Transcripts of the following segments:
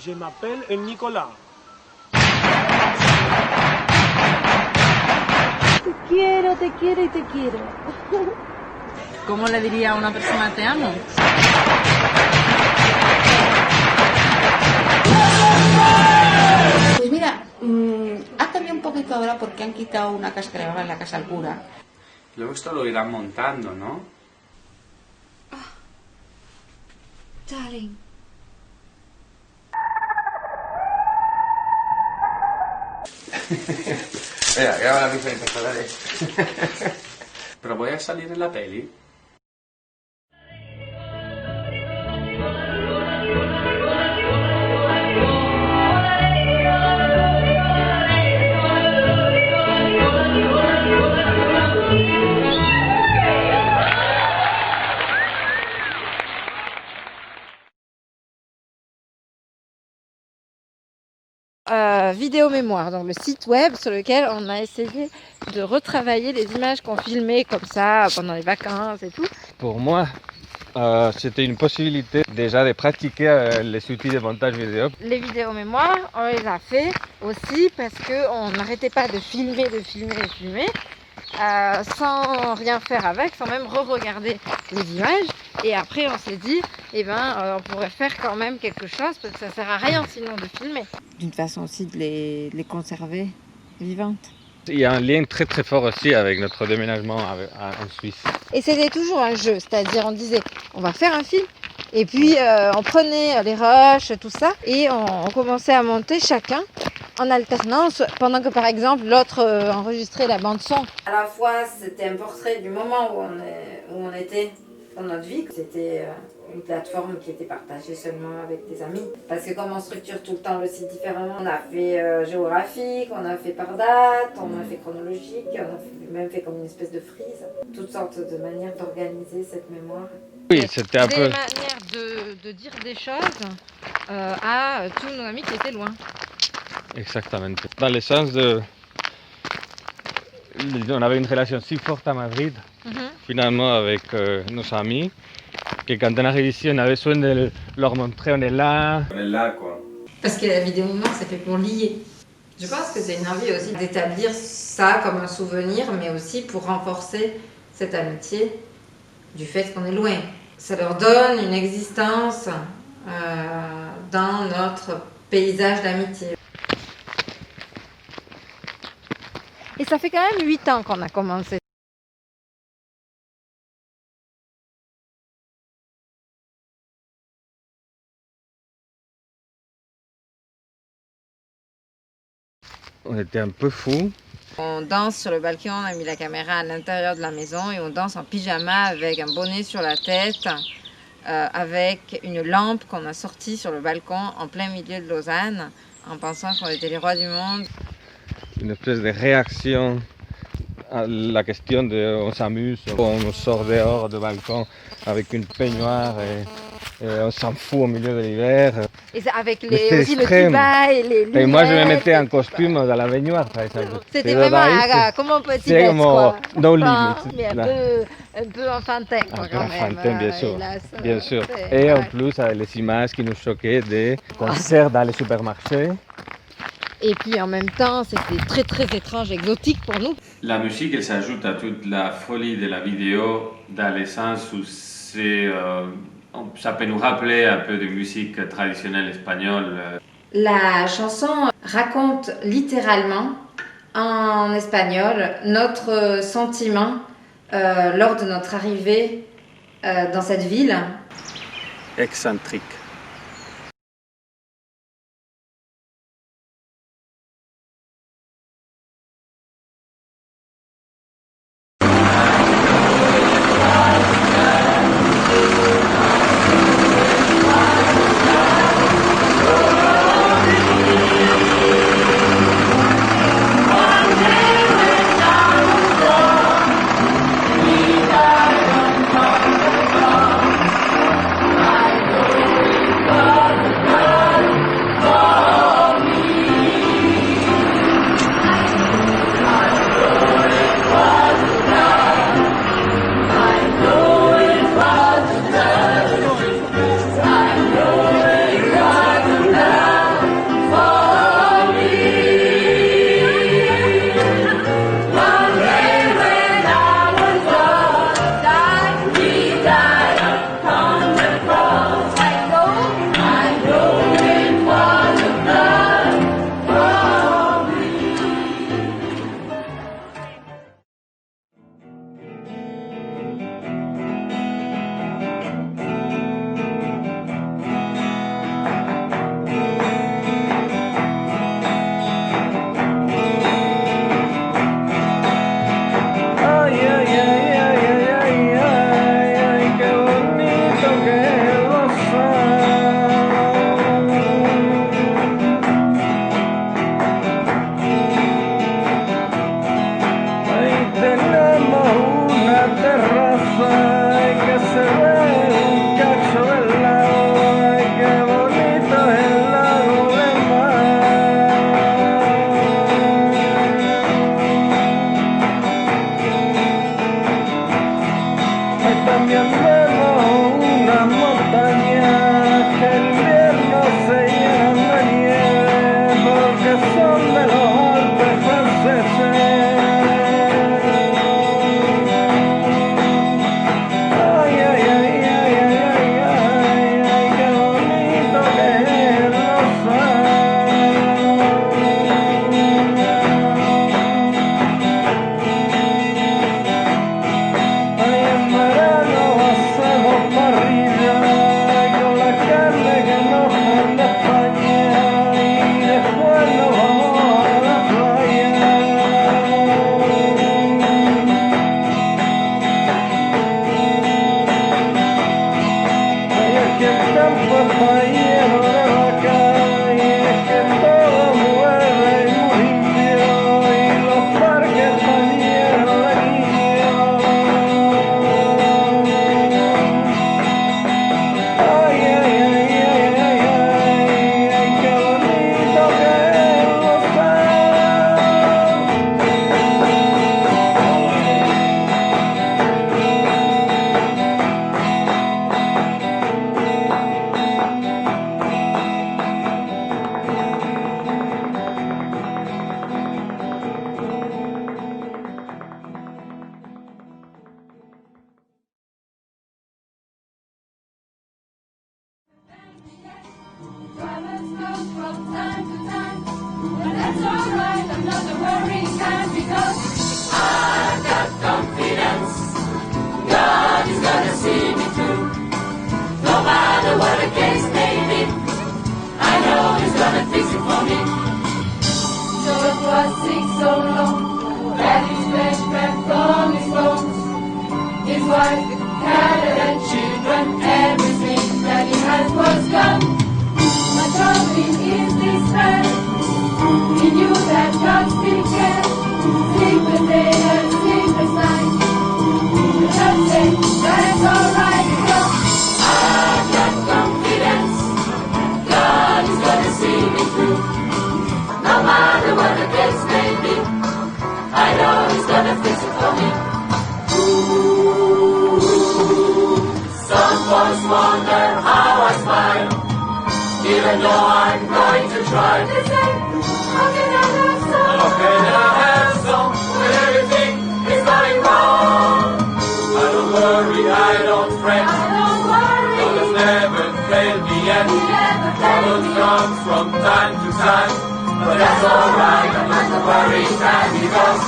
Je m'appelle Nicolas. Te quiero y te quiero. ¿Cómo le diría a una persona te amo? Pues mira, ha cambiado un poquito ahora porque han quitado una casa que le llamaban la casa al cura. Luego esto lo irán montando, ¿no? Darling. Mira, graba las diferentes colores. Pero voy a salir en la peli. Vidéo mémoire, donc le site web sur lequel on a essayé de retravailler les images qu'on filmait comme ça pendant les vacances et tout. Pour moi, c'était une possibilité déjà de pratiquer les outils de montage vidéo. Les vidéos mémoire, on les a fait aussi parce qu'on n'arrêtait pas de filmer, sans rien faire avec, sans même re-regarder les images. Et après, on s'est dit, on pourrait faire quand même quelque chose parce que ça sert à rien sinon de filmer. D'une façon aussi de les conserver vivantes. Il y a un lien très très fort aussi avec notre déménagement en Suisse. Et c'était toujours un jeu, c'est-à-dire on disait, on va faire un film. Et puis on prenait les rushs, tout ça, et on commençait à monter chacun en alternance, pendant que par exemple l'autre enregistrait la bande son. À la fois c'était un portrait du moment où on était dans notre vie, c'était une plateforme qui était partagée seulement avec des amis. Parce que comme on structure tout le temps le site différemment, on a fait géographique, on a fait par date, on a fait chronologique, on a même fait comme une espèce de frise. Toutes sortes de manières d'organiser cette mémoire. Oui, c'était un peu... Des manières de dire des choses à tous nos amis qui étaient loin. Exactement. Dans le sens de... On avait une relation si forte à Madrid, finalement, avec nos amis, que quand on arrive ici, on avait besoin de leur montrer on est là. On est là, quoi. Parce que la vidéo mémoire, c'est fait pour lier. Je pense que c'est une envie aussi d'établir ça comme un souvenir, mais aussi pour renforcer cette amitié du fait qu'on est loin. Ça leur donne une existence dans notre paysage d'amitié. Et ça fait quand même 8 ans qu'on a commencé. On était un peu fous. On danse sur le balcon, on a mis la caméra à l'intérieur de la maison et on danse en pyjama avec un bonnet sur la tête, avec une lampe qu'on a sortie sur le balcon en plein milieu de Lausanne, en pensant qu'on était les rois du monde. Une espèce de réaction à la question de on s'amuse, on sort dehors du balcon avec une peignoir et on s'en fout au milieu de l'hiver. Et avec aussi le tuba et les lunettes. Et moi je me mettais en costume dans la baignoire par exemple. C'était vraiment comme un petit bête, quoi. No limit. Mais un peu enfantin, quoi, quand même. Enfantin, bien sûr. Hélas, bien sûr. Et en plus avec les images qui nous choquaient des concerts dans les supermarchés. Et puis en même temps, c'était très très étrange, exotique pour nous. La musique, elle s'ajoute à toute la folie de la vidéo, dans le sens où ça peut nous rappeler un peu de musique traditionnelle espagnole. La chanson raconte littéralement en espagnol notre sentiment lors de notre arrivée dans cette ville. Excentrique. wrong from time to time. But that's alright, I'm not a worrying kind because I've got confidence. God is gonna see me through. No matter what the case may be, I know He's gonna fix it for me. Job was sick so long that his flesh back from his bones. His wife, cattle and children, everything that he had was gone. My trouble is this man. He knew that God still cared. Sleepless day and sleepless night. The church said that's alright because I've got confidence. God is gonna see me through. No matter what the case may be, I know He's gonna fix it for me. Some folks wonder how I smile, even though I'm going to try. They say, how can I have some? How can I have some when everything is going wrong? I don't worry, I don't fret. I don't worry. God has never failed me yet. Problems come from time to time, but that's alright, I'm not the worrying kind because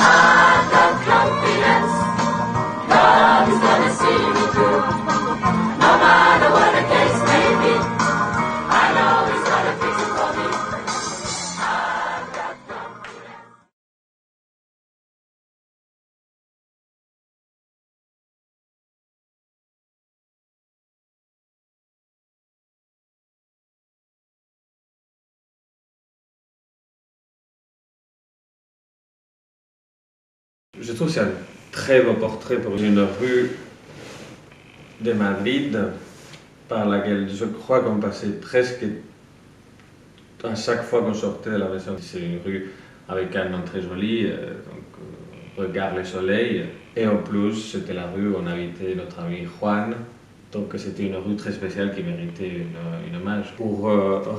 I've got confidence. God is gonna see me through. No matter what the case may be, I know He's gonna fix it for me. I've got confidence. Je trouve que c'est un très beau portrait pour une rue de Madrid par laquelle je crois qu'on passait presque à chaque fois qu'on sortait de la maison. C'est une rue avec un nom très joli, regarde le soleil. Et en plus, c'était la rue où on habitait notre ami Juan. Donc c'était une rue très spéciale qui méritait une hommage pour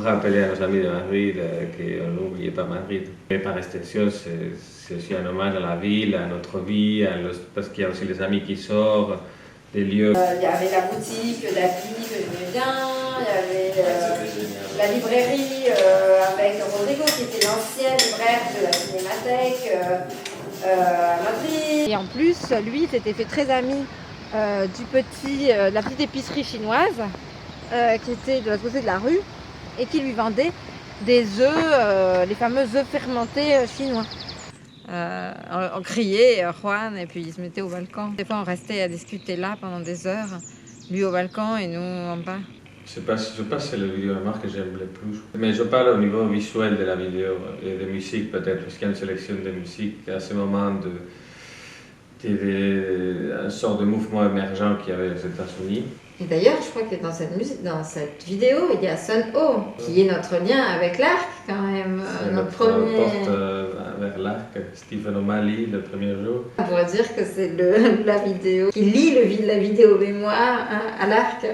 rappeler à nos amis de Madrid qu'on n'oubliait pas Madrid. Mais par extension, c'est aussi un hommage à la ville, à notre vie, parce qu'il y a aussi les amis qui sortent, des lieux. Il y avait la boutique d'appli que j'aimais bien, il y avait la librairie avec Rodrigo qui était l'ancien libraire de la Cinémathèque à Madrid. Et en plus, lui, il s'était fait très ami de la petite épicerie chinoise qui était de l'autre côté de la rue et qui lui vendait des œufs, les fameux œufs fermentés chinois. On criait Juan et puis il se mettait au balcon. Des fois on restait à discuter là pendant des heures, lui au balcon et nous en bas. Je sais pas si c'est la vidéo que j'aime le plus. Mais je parle au niveau visuel de la vidéo et de musique peut-être, parce qu'il y a une sélection de musique à ce moment une sorte de mouvement émergent qu'il y avait aux États-Unis. Et d'ailleurs, je crois que dans cette vidéo, il y a Sun Ho, qui est notre lien avec l'arc quand même. Notre premier porte vers l'arc, Stephen O'Malley, le premier jour. On pourrait dire que c'est la vidéo qui lie la vidéo mémoire à l'arc.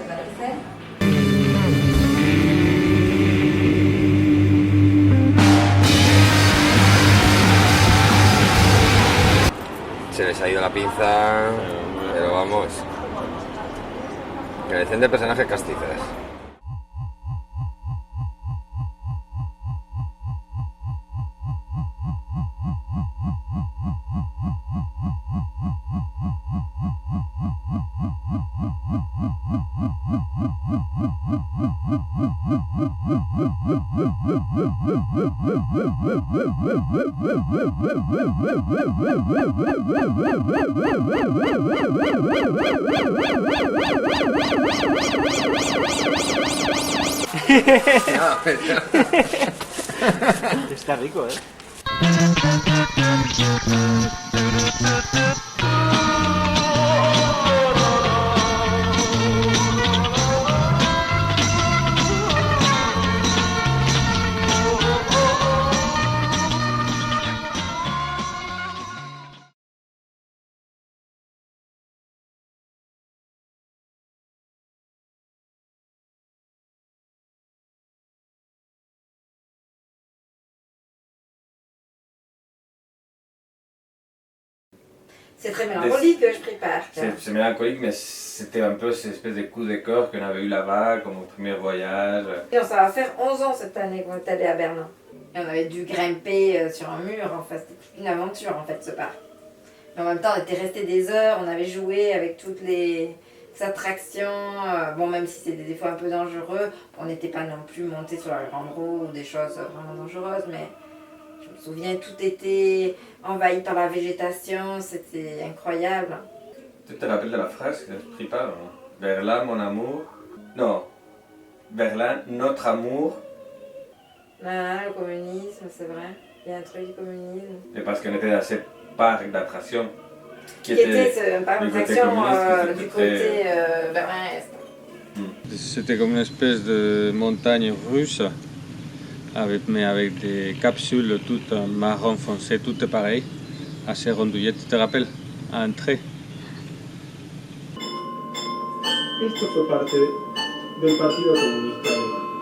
la vaisselle. Se les ha ido la pinza, pero vamos. Carecen de personajes castizas. Está rico, ¿eh? C'est très mélancolique que je prépare. C'est mélancolique, mais c'était un peu cette espèce de coup de cœur qu'on avait eu là-bas, comme au premier voyage. Et ça va faire 11 ans cette année qu'on est allé à Berlin. Et on avait dû grimper sur un mur, enfin c'était une aventure en fait ce parc. Mais en même temps on était resté des heures, on avait joué avec toutes les attractions, bon même si c'était des fois un peu dangereux, on n'était pas non plus monté sur la grande roue ou des choses vraiment dangereuses, mais je me souviens tout était envahi par la végétation, c'était incroyable. Tu te rappelles de la phrase que je prépare, non? Berlin, mon amour. Non. Berlin, notre amour. Ah, le communisme, c'est vrai. Il y a un truc du communisme. Et parce qu'on était dans ce parc d'attractions. Qui était ce parc du côté d'attractions communiste, du c'était côté Berlin-Est. C'était comme une espèce de montagne russe, mais avec des capsules toutes marron foncé, toutes pareilles, assez rondouillettes. Tu te rappelles? Un trait. Esto fue parte del Partido Comunista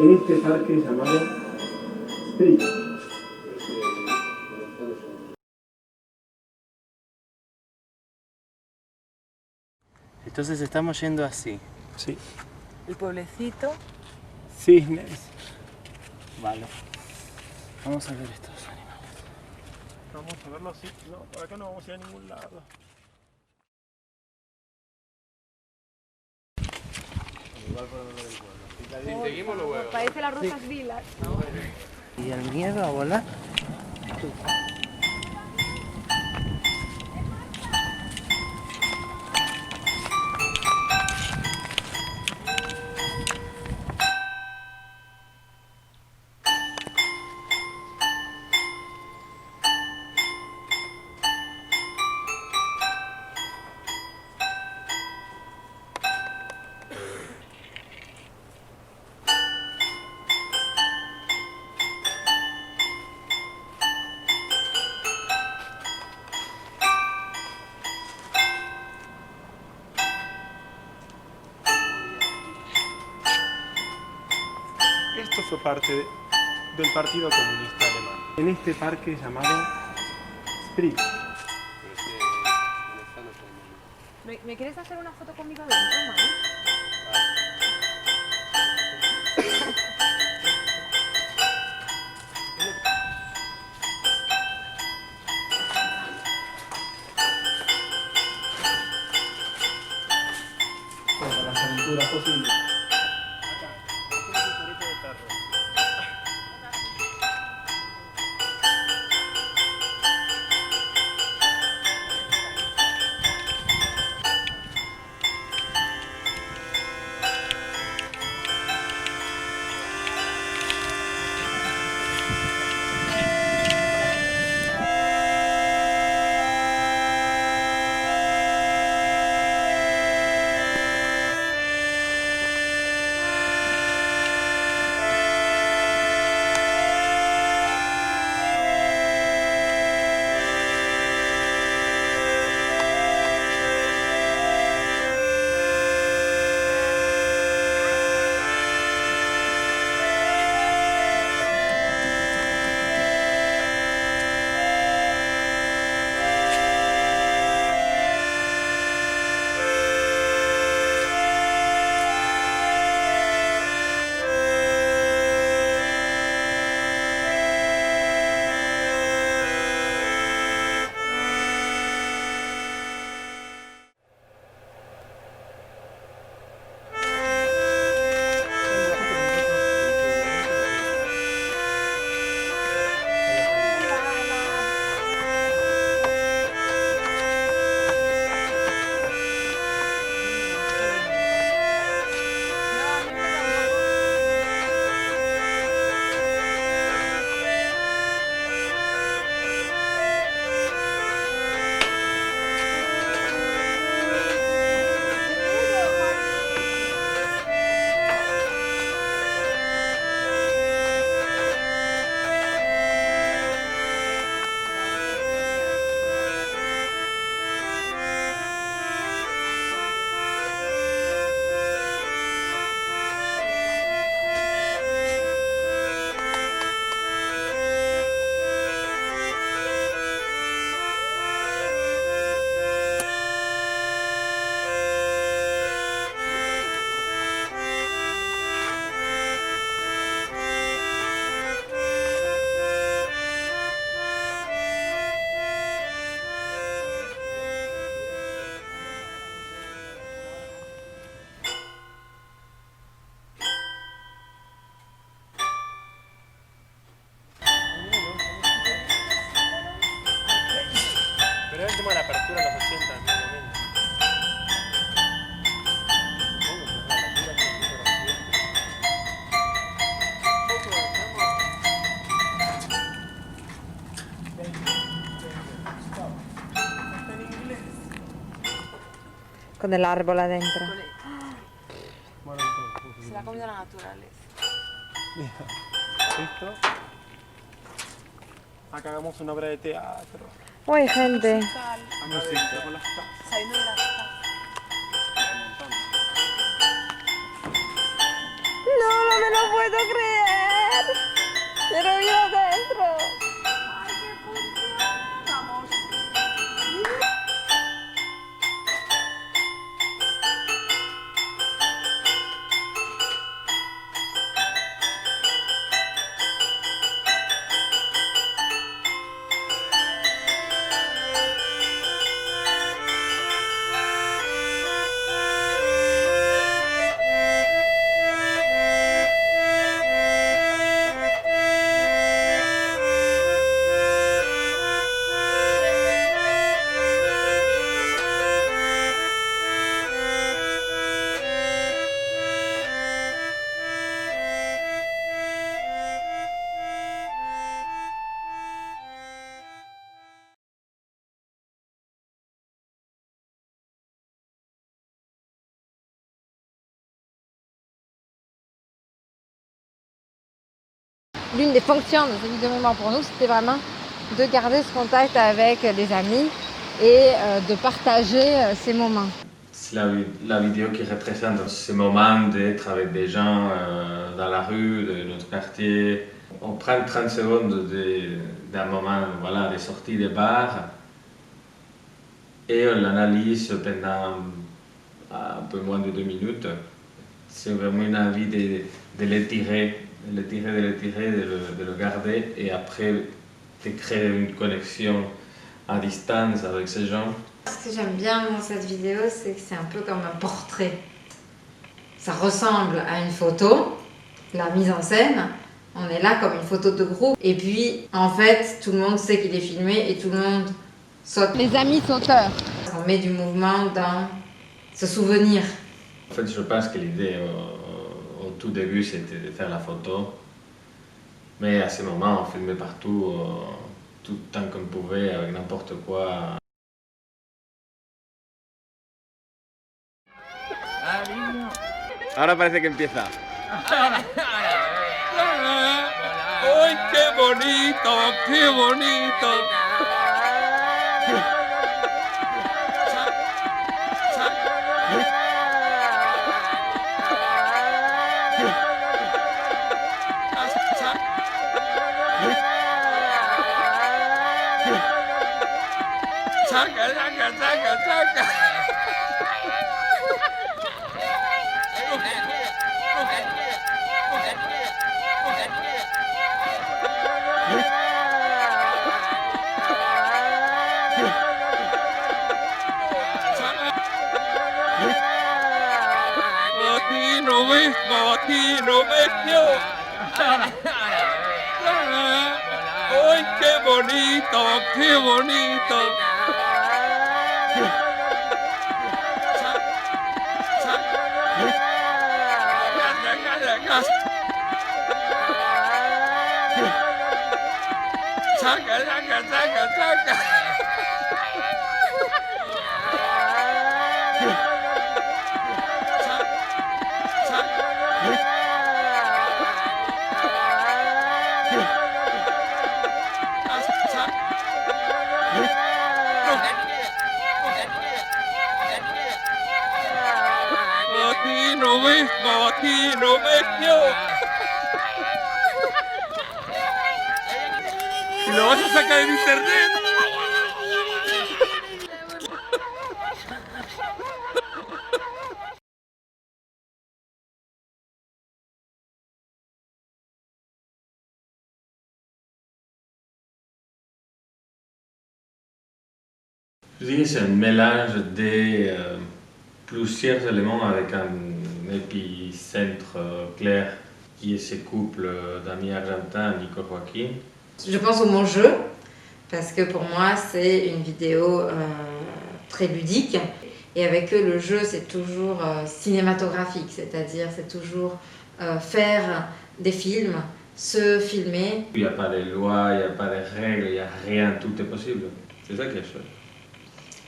en este parque llamado Sprit. Entonces estamos yendo así. Sí. El pueblecito. Cisnes. Vale. Vamos a ver estos animales. Vamos a verlo así. No, por acá no vamos a ir a ningún lado. Parece las Rosas Vilas. ¿Y el miedo a volar? Esto fue parte del Partido Comunista Alemán. En este parque llamado Sprit. ¿Me quieres hacer una foto conmigo dentro, Mari? Todas las aventuras posibles. con el árbol adentro. Se la ha comido la naturaleza. ¿Listo? Acá hagamos una obra de teatro. Uy, gente. Música con las tazas. Saliendo de la casa. No, no me lo puedo creer. Quiero ir adentro. ¡Ay, qué función! Vamos. L'une des fonctions de ce vidéo-moment pour nous, c'était vraiment de garder ce contact avec les amis et de partager ces moments. C'est la vidéo qui représente ce moment d'être avec des gens dans la rue de notre quartier. On prend 30 secondes d'un moment, voilà, des sorties des bars et on l'analyse pendant un peu moins de 2 minutes. C'est vraiment une envie de l'étirer, de le garder et après de créer une connexion à distance avec ces gens. Ce que j'aime bien dans cette vidéo, c'est que c'est un peu comme un portrait. Ça ressemble à une photo, la mise en scène. On est là comme une photo de groupe. Et puis, en fait, tout le monde sait qu'il est filmé et tout le monde saute. Les amis sauteurs. On met du mouvement dans ce souvenir. En fait, je pense que l'idée au tout début, c'était de faire la photo. Mais à ce moment, on filmait partout, tout le temps qu'on pouvait, avec n'importe quoi. Ahora parece que empieza. ¡Ay, qué bonito, qué bonito! ¡Saca, saca, saca, saca! Martino Vecchio. ¡Ay, qué bonito, qué bonito! Saca, saca, saca, saca. Martino Vecchio. ¿Y lo vas a sacar en internet? Je dirais que c'est un mélange de plusieurs éléments avec un épicentre clair qui est ce couple d'amis argentins, Nico Joaquin. Je pense au mot jeu, parce que pour moi c'est une vidéo très ludique. Et avec eux, le jeu c'est toujours cinématographique, c'est-à-dire c'est toujours faire des films, se filmer. Il n'y a pas de loi, il n'y a pas de règles, il n'y a rien, tout est possible. C'est ça qui est chouette.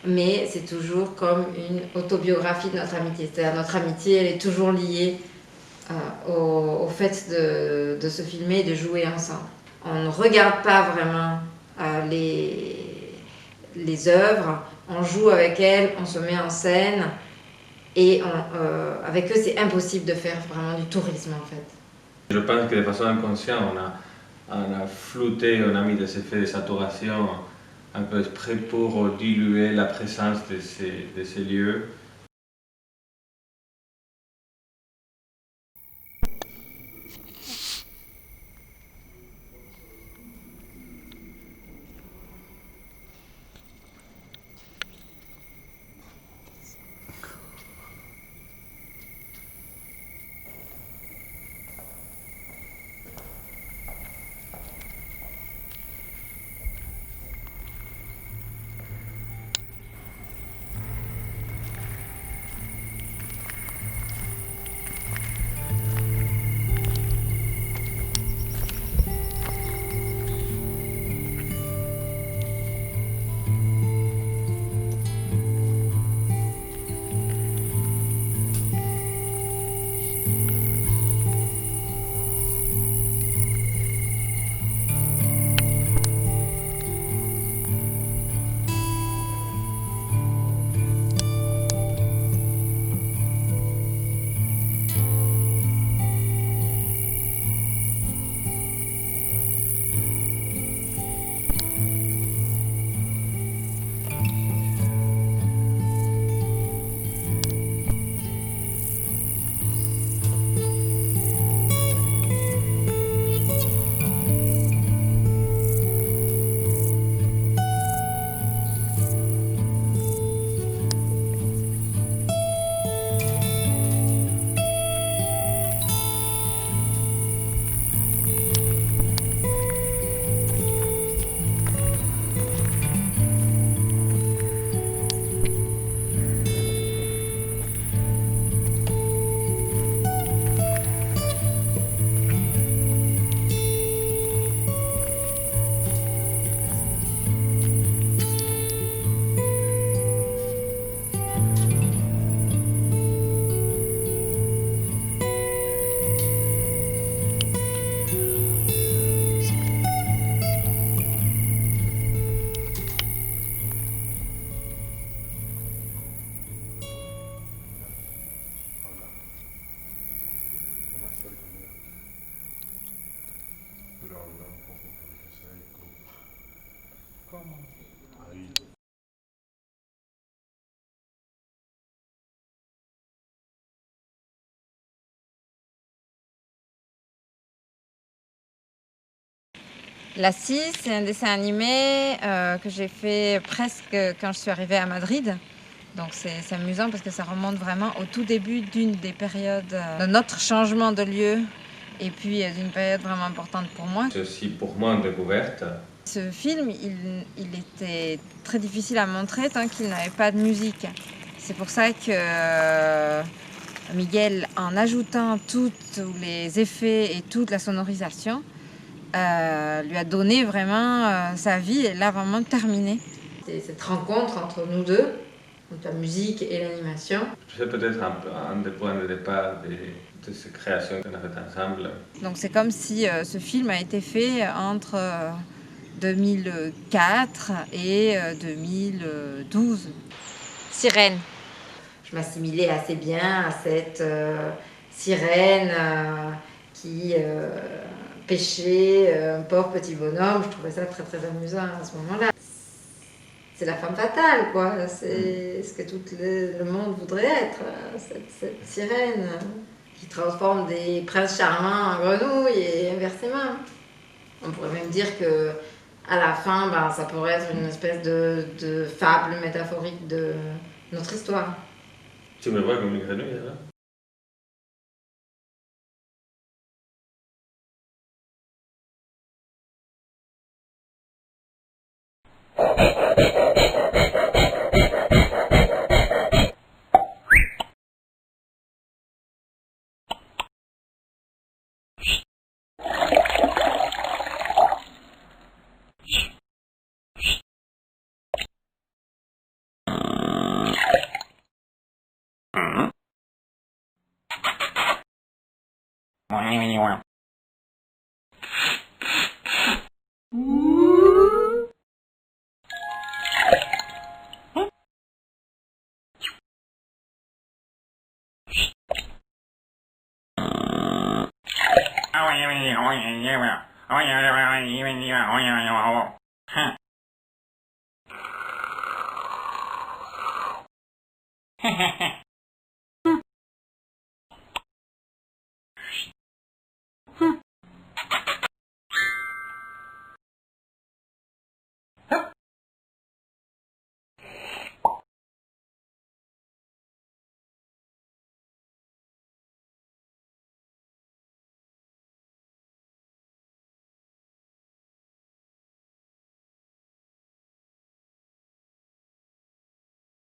mais c'est toujours comme une autobiographie de notre amitié. C'est-à-dire notre amitié, elle est toujours liée au fait de se filmer et de jouer ensemble. On ne regarde pas vraiment les œuvres, on joue avec elles, on se met en scène, et avec eux, c'est impossible de faire vraiment du tourisme en fait. Je pense que de façon inconsciente, on a flouté, on a mis des effets de saturation un peu exprès pour diluer la présence de ces lieux. La Scie, c'est un dessin animé que j'ai fait presque quand je suis arrivée à Madrid. Donc c'est amusant parce que ça remonte vraiment au tout début d'une des périodes de notre changement de lieu et puis d'une période vraiment importante pour moi. C'est aussi pour moi une découverte. Ce film, il était très difficile à montrer tant qu'il n'avait pas de musique. C'est pour ça que Miguel, en ajoutant tous les effets et toute la sonorisation, lui a donné vraiment sa vie et l'a vraiment terminé. C'est cette rencontre entre nous deux, entre la musique et l'animation. C'est peut-être un des points de départ de ces créations qu'on a faites ensemble. Donc c'est comme si ce film a été fait entre 2004 et 2012. Sirène. Je m'assimilais assez bien à cette sirène qui pêchait un pauvre petit bonhomme. Je trouvais ça très très amusant à ce moment-là. C'est la femme fatale, quoi. C'est ce que tout le monde voudrait être, cette sirène qui transforme des princes charmants en grenouilles et inversement. On pourrait même dire que à la fin, ça pourrait être une espèce de fable métaphorique de notre histoire. Tu me vois comme une grenouille, là?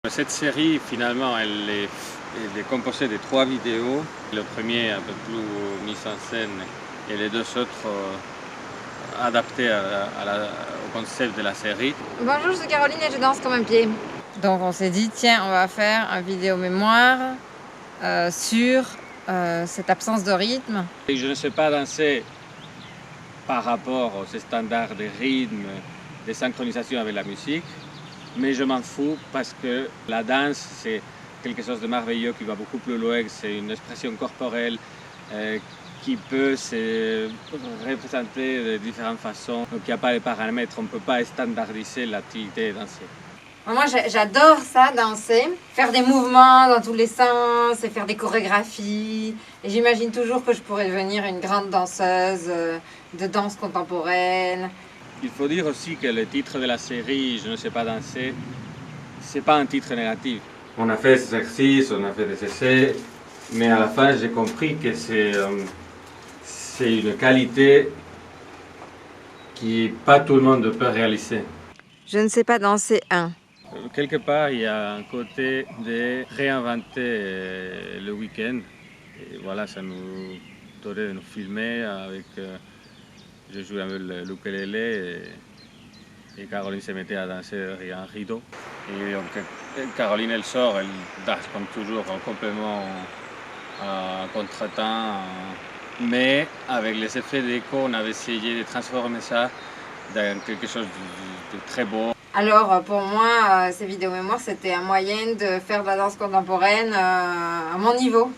Cette série, finalement, elle est composée de 3 vidéos. Le premier un peu plus mis en scène et les 2 autres adaptés au concept de la série. Bonjour, je suis Caroline et je danse comme un pied. Donc on s'est dit, tiens, on va faire un vidéo mémoire sur cette absence de rythme. Et je ne sais pas danser par rapport aux standards de rythme, de synchronisation avec la musique, mais je m'en fous parce que la danse, c'est quelque chose de merveilleux qui va beaucoup plus loin, c'est une expression corporelle qui peut se représenter de différentes façons. Donc il n'y a pas de paramètres, on ne peut pas standardiser l'activité dansée. Moi j'adore ça, danser, faire des mouvements dans tous les sens et faire des chorégraphies. Et j'imagine toujours que je pourrais devenir une grande danseuse de danse contemporaine. Il faut dire aussi que le titre de la série, Je ne sais pas danser, c'est pas un titre négatif. On a fait des exercices, on a fait des essais, mais à la fin j'ai compris que c'est une qualité qui pas tout le monde peut réaliser. Je ne sais pas danser un. Quelque part, il y a un côté de réinventer le week-end. Et voilà, ça nous donnait de nous filmer avec... je jouais avec le ukulélé et Caroline se mettait à danser derrière un rideau. Et donc, Caroline, elle sort, elle danse comme toujours en complément, en contretemps. Mais avec les effets d'écho, on avait essayé de transformer ça dans quelque chose de très beau. Alors pour moi, ces vidéos mémoires, c'était un moyen de faire de la danse contemporaine à mon niveau.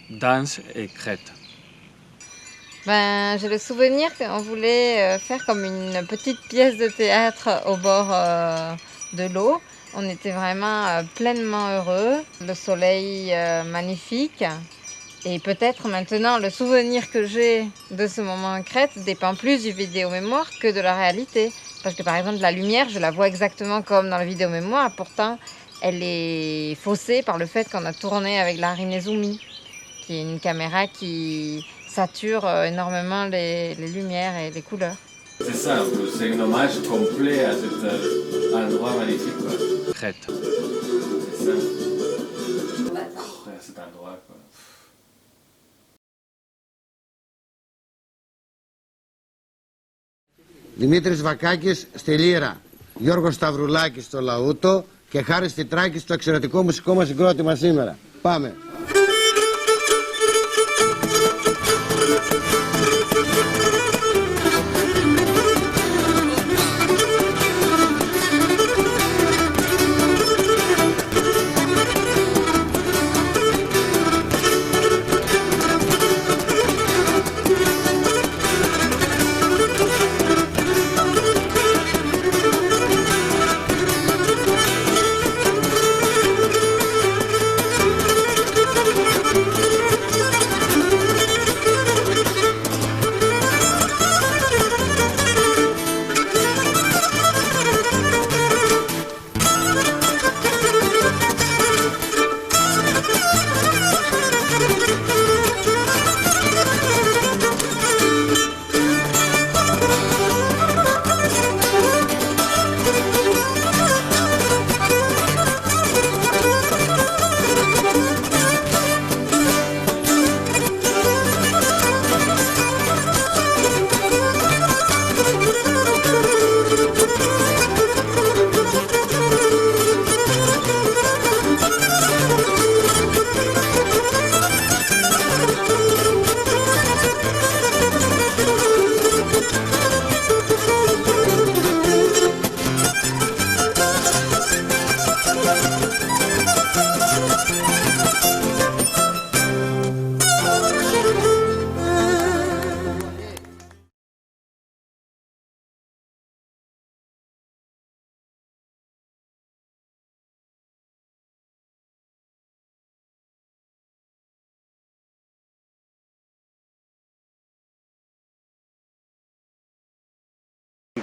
danse et crête. Ben, j'ai le souvenir qu'on voulait faire comme une petite pièce de théâtre au bord de l'eau. On était vraiment pleinement heureux, le soleil magnifique. Et peut-être maintenant, le souvenir que j'ai de ce moment en Crète dépend plus du vidéo-mémoire que de la réalité. Parce que par exemple, la lumière, je la vois exactement comme dans le vidéo-mémoire. Pourtant, elle est faussée par le fait qu'on a tourné avec la Rinezumi, qui est une caméra qui sature énormément les lumières et les couleurs. C'est ça, c'est un hommage complet à cet endroit magnifique, quoi. Crète. C'est ça. À cet endroit, quoi. Δημήτρης Βακάκης στη Λύρα, Γιώργος Σταυρουλάκης στο Λαούτο και Χάρης Τιτράκης στο εξαιρετικό μουσικό μας συγκρότημα σήμερα. Πάμε!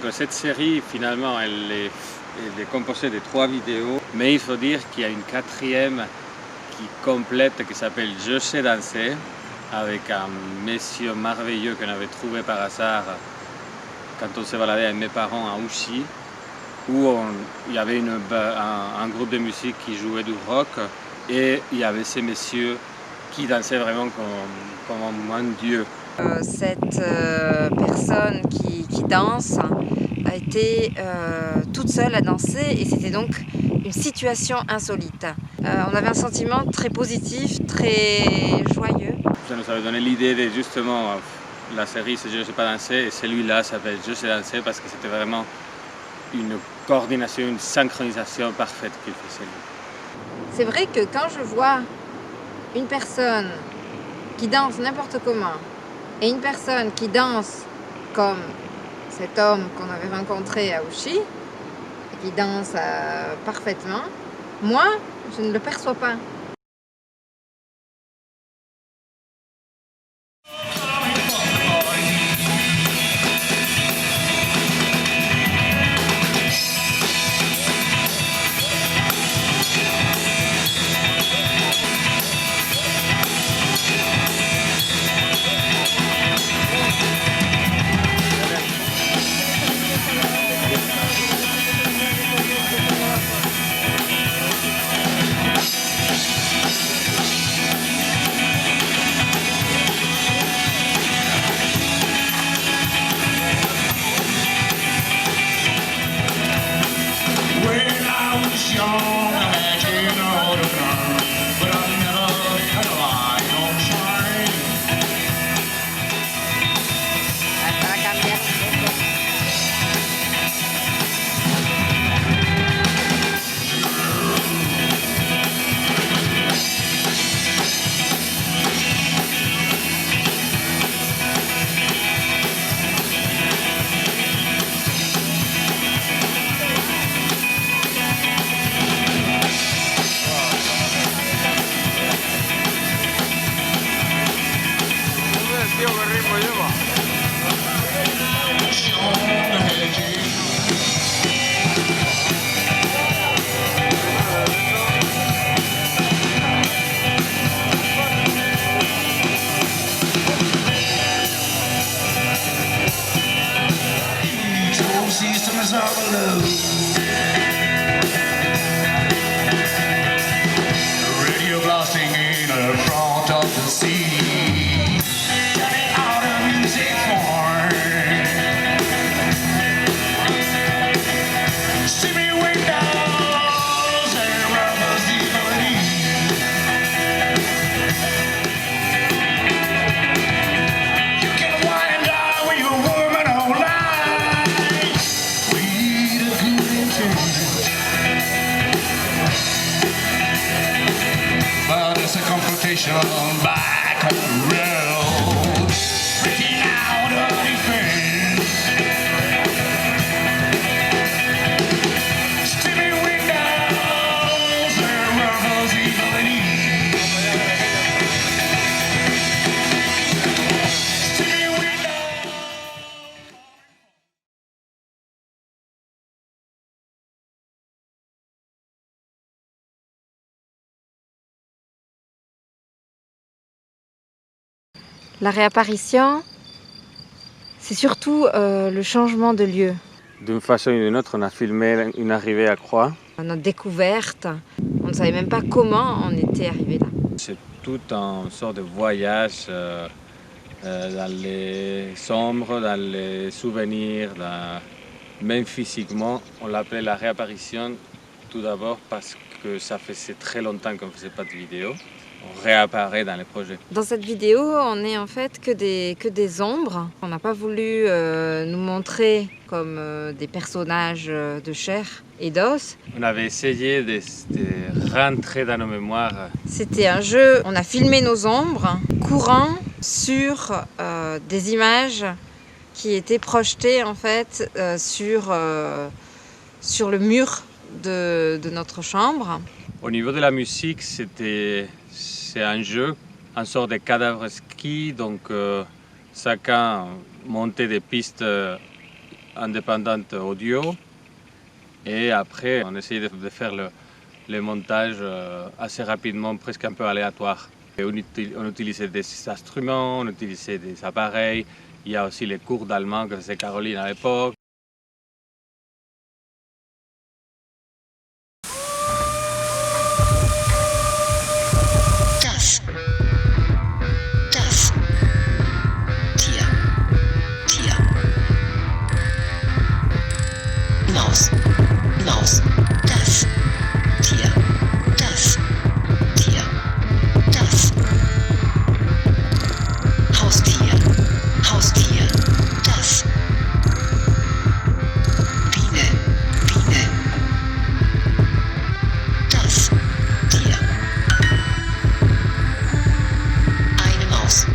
Donc, cette série, finalement, elle est composée de 3 vidéos, mais il faut dire qu'il y a une 4e qui complète, qui s'appelle Je sais danser, avec un monsieur merveilleux qu'on avait trouvé par hasard quand on s'est baladé avec mes parents à Ouchy, où il y avait un groupe de musique qui jouait du rock, et il y avait ces messieurs qui dansaient vraiment comme un dieu. Cette personne qui danse a été toute seule à danser et c'était donc une situation insolite. On avait un sentiment très positif, très joyeux. Ça nous avait donné l'idée de justement la série c'est Je ne sais pas danser et celui-là s'appelle Je sais danser parce que c'était vraiment une coordination, une synchronisation parfaite qu'il faisait lui. C'est vrai que quand je vois une personne qui danse n'importe comment et une personne qui danse comme cet homme qu'on avait rencontré à Ouchy, et qui danse parfaitement, moi, je ne le perçois pas. Radio blasting in the front of the sea. Turning out the music for. Steamy windows and rubber's evilly. You can wine and die with your woman all night. With a good intent. But it's a confrontation back on the road, breaking out of defense. Steamy windows and rubber's evilly. Steamy windows. La réapparition, c'est surtout le changement de lieu, D'une façon ou d'une autre, on a filmé une arrivée à Croix. notre découverte. On ne savait même pas comment on était arrivé là. C'est tout un sort de voyage dans les sombres, dans les souvenirs, même physiquement. On l'appelait la réapparition tout d'abord parce que ça faisait très longtemps qu'on ne faisait pas de vidéo. On réapparaît dans les projets. Dans cette vidéo, on n'est en fait que des ombres. On n'a pas voulu nous montrer comme des personnages de chair et d'os. On avait essayé de rentrer dans nos mémoires. C'était un jeu, on a filmé nos ombres courant sur des images qui étaient projetées en fait sur le mur de notre chambre. Au niveau de la musique, c'est un jeu, une sorte de cadavre ski, donc chacun montait des pistes indépendantes audio et après on essayait de faire le montage assez rapidement, presque un peu aléatoire. Et on utilisait des instruments, on utilisait des appareils, il y a aussi les cours d'allemand que faisait Caroline à l'époque. Maus, Maus, das Tier, das Tier, das Haustier, Haustier, das Biene, Biene, das Tier, eine Maus.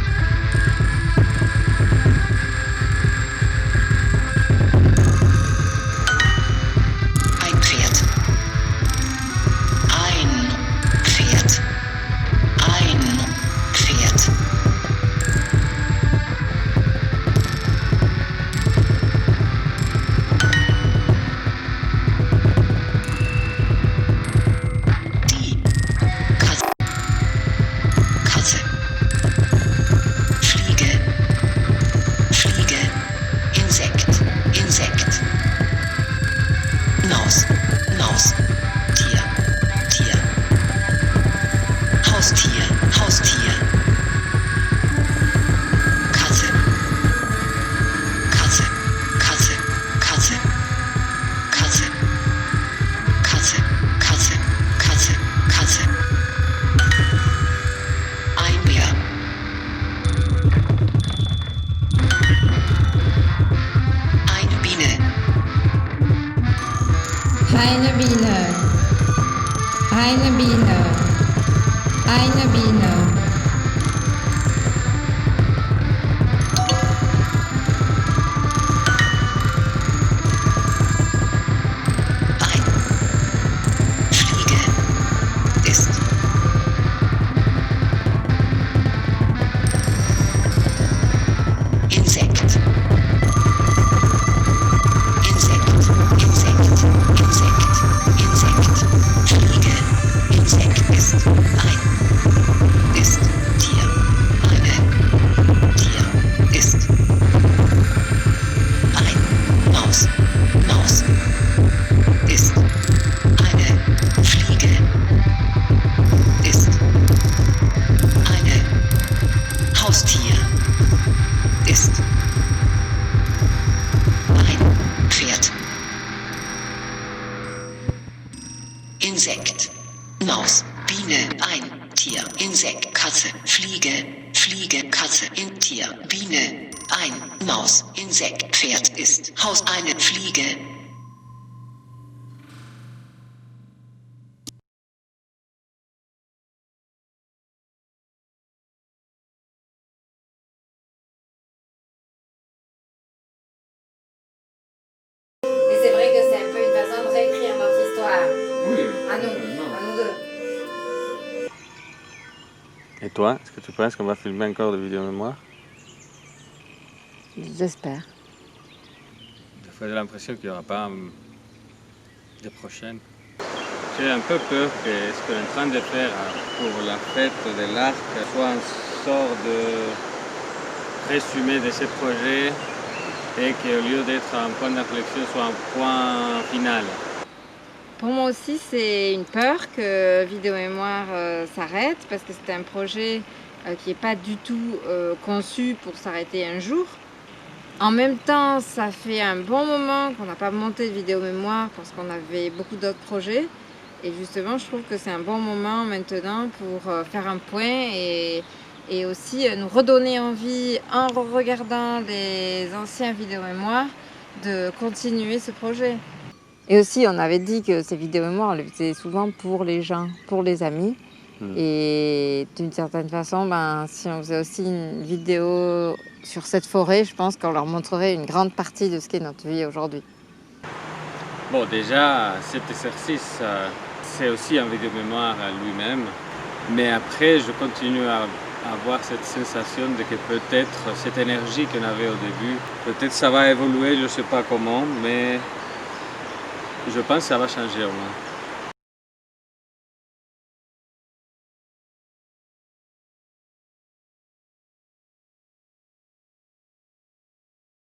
Eine Biene. Eine Biene. Eine Biene. Insekt ist ein Insekt. Maus, Biene, ein Tier, Insekt, Katze, Fliege, Fliege, Katze, in Tier, Biene, ein Maus, Insekt, Pferd ist, Haus, eine Fliege. Et c'est vrai que c'est un peu une façon de réécrire notre histoire. Oui. À nous deux. Et toi, est-ce que tu penses qu'on va filmer encore des vidéos mémoire? J'espère. Des fois, j'ai l'impression qu'il n'y aura pas de prochaines. J'ai un peu peur que ce qu'on est en train de faire pour la fête de l'Arc soit une sorte de résumé de ce projet et qu'au lieu d'être un point d'inflexion, soit un point final. Pour moi aussi, c'est une peur que Vidéo Mémoire s'arrête parce que c'est un projet qui n'est pas du tout conçu pour s'arrêter un jour. En même temps, ça fait un bon moment qu'on n'a pas monté de Vidéo Mémoire parce qu'on avait beaucoup d'autres projets. Et justement, je trouve que c'est un bon moment maintenant pour faire un point et aussi nous redonner envie, en regardant des anciens Vidéo Mémoire, de continuer ce projet. Et aussi, on avait dit que ces vidéos mémoires, on les faisait souvent pour les gens, pour les amis. Et d'une certaine façon, si on faisait aussi une vidéo sur cette forêt, je pense qu'on leur montrerait une grande partie de ce qu'est notre vie aujourd'hui. Bon, déjà, cet exercice, c'est aussi un vidéo mémoire à lui-même. Mais après, je continue à avoir cette sensation de que peut-être cette énergie qu'on avait au début, peut-être ça va évoluer, je ne sais pas comment, mais je pense que ça va changer au moins.